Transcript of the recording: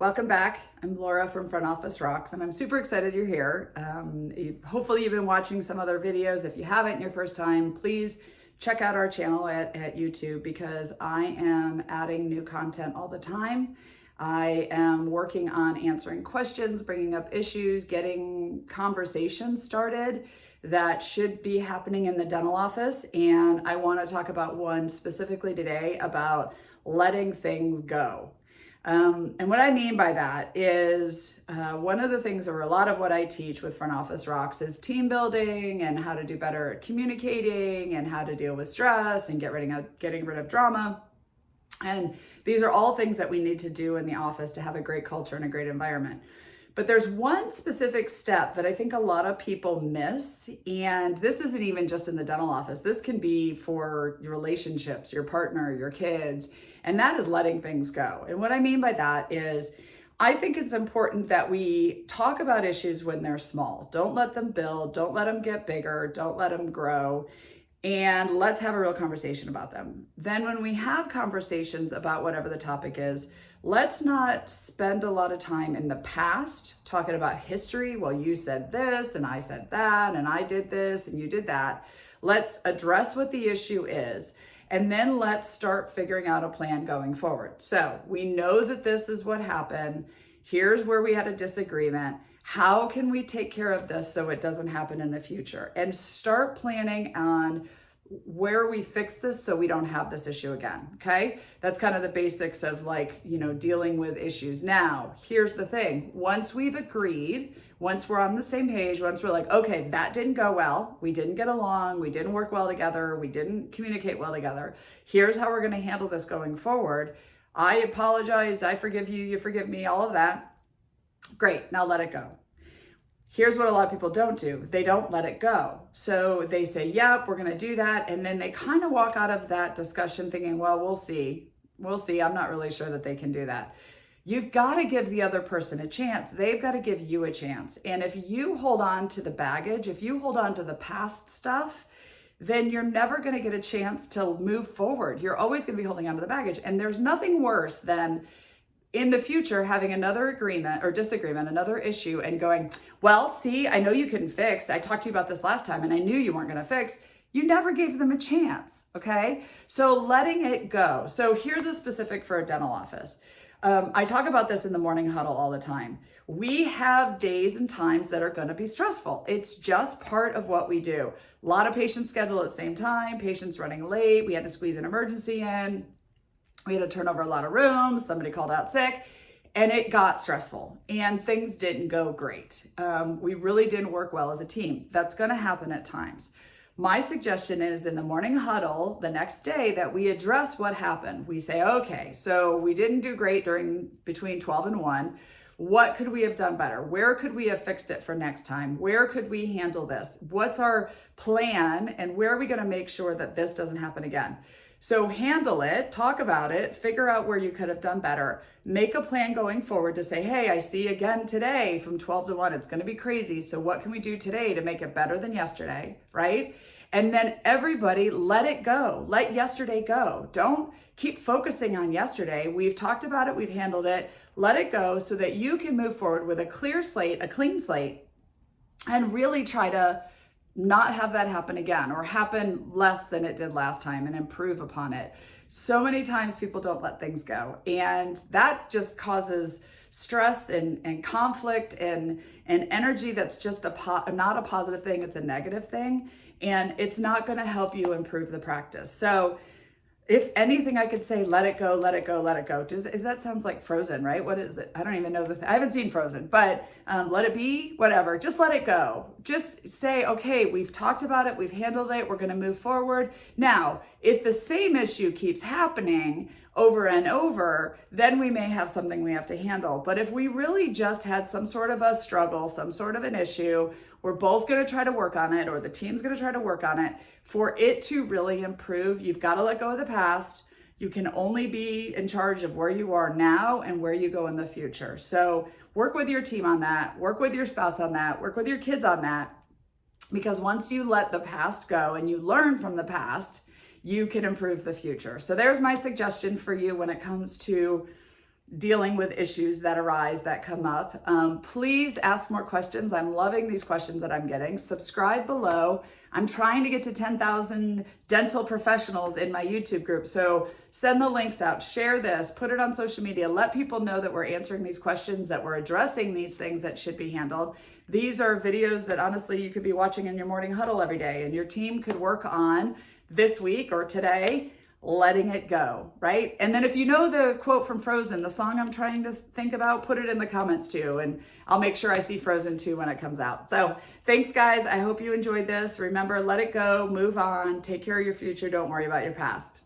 Welcome back. I'm Laura from Front Office Rocks, and I'm super excited you're here. Hopefully you've been watching some other videos. If you haven't, your first time, please check out our channel at YouTube because I am adding new content all the time. I am working on answering questions, bringing up issues, getting conversations started that should be happening in the dental office. And I want to talk about one specifically today about letting things go. And what I mean by that is one of the things, or a lot of what I teach with Front Office Rocks, is team building and how to do better at communicating and how to deal with stress and getting rid of drama. And these are all things that we need to do in the office to have a great culture and a great environment. But there's one specific step that I think a lot of people miss. And this isn't even just in the dental office. This can be for your relationships, your partner, your kids, and that is letting things go. And what I mean by that is I think it's important that we talk about issues when they're small. Don't let them build. Don't let them get bigger. Don't let them grow. And let's have a real conversation about them. Then when we have conversations about whatever the topic is, let's not spend a lot of time in the past talking about history. Well, you said this and I said that and I did this and you did that. Let's address what the issue is. And then let's start figuring out a plan going forward. So we know that this is what happened. Here's where we had a disagreement. How can we take care of this so it doesn't happen in the future? And start planning on where we fix this so we don't have this issue again, okay? That's kind of the basics of dealing with issues. Now, here's the thing. Once we've agreed, once we're on the same page, once we're like, okay, that didn't go well, we didn't get along, we didn't work well together, we didn't communicate well together, here's how we're gonna handle this going forward. I apologize, I forgive you, you forgive me, all of that. Great, now let it go. Here's what a lot of people don't do. They don't let it go. So they say, yep, we're gonna do that. And then they kind of walk out of that discussion thinking, well, we'll see. I'm not really sure that they can do that. You've got to give the other person a chance. They've got to give you a chance. And if you hold on to the baggage, if you hold on to the past stuff, then you're never going to get a chance to move forward. You're always going to be holding on to the baggage. And there's nothing worse than in the future having another agreement or disagreement, another issue, and going, well, see, I know you couldn't fix. I talked to you about this last time and I knew you weren't going to fix. You never gave them a chance, okay? So letting it go. So here's a specific for a dental office. I talk about this in the morning huddle all the time. We have days and times that are going to be stressful. It's just part of what we do. A lot of patients schedule at the same time, patients running late. We had to squeeze an emergency in. We had to turn over a lot of rooms. Somebody called out sick and it got stressful and things didn't go great. We really didn't work well as a team. That's going to happen at times. My suggestion is in the morning huddle the next day that we address what happened. We say, okay, so we didn't do great between 12 and 1. What could we have done better? Where could we have fixed it for next time? Where could we handle this? What's our plan and where are we going to make sure that this doesn't happen again? So handle it, talk about it, figure out where you could have done better, make a plan going forward to say, hey, I see again today from 12 to 1, it's going to be crazy. So what can we do today to make it better than yesterday, right? And then everybody let it go. Let yesterday go. Don't keep focusing on yesterday. We've talked about it. We've handled it. Let it go so that you can move forward with a clear slate, a clean slate, and really try to not have that happen again or happen less than it did last time and improve upon it. So many times people don't let things go. And that just causes stress and conflict and energy that's just not a positive thing. It's a negative thing. And it's not going to help you improve the practice. So if anything, I could say, let it go, let it go, let it go. That sounds like Frozen, right? What is it? I don't even know I haven't seen Frozen, but let it be, whatever. Just let it go. Just say, okay, we've talked about it. We've handled it. We're going to move forward. Now, if the same issue keeps happening over and over, then we may have something we have to handle. But if we really just had some sort of a struggle, some sort of an issue, we're both going to try to work on it, or the team's going to try to work on it. For it to really improve, you've got to let go of the past. You can only be in charge of where you are now and where you go in the future. So work with your team on that, work with your spouse on that, work with your kids on that. Because once you let the past go and you learn from the past, you can improve the future. So there's my suggestion for you when it comes to dealing with issues that arise that come up. Please ask more questions. I'm loving these questions that I'm getting. Subscribe below. I'm trying to get to 10,000 dental professionals in my YouTube group. So send the links out, share this, put it on social media, let people know that we're answering these questions, that we're addressing these things that should be handled. These are videos that honestly you could be watching in your morning huddle every day, and your team could work on this week or today, letting it go, right? And then if you know the quote from Frozen, the song I'm trying to think about, put it in the comments too, and I'll make sure I see Frozen 2 when it comes out. So thanks guys, I hope you enjoyed this. Remember, let it go, move on, take care of your future, don't worry about your past.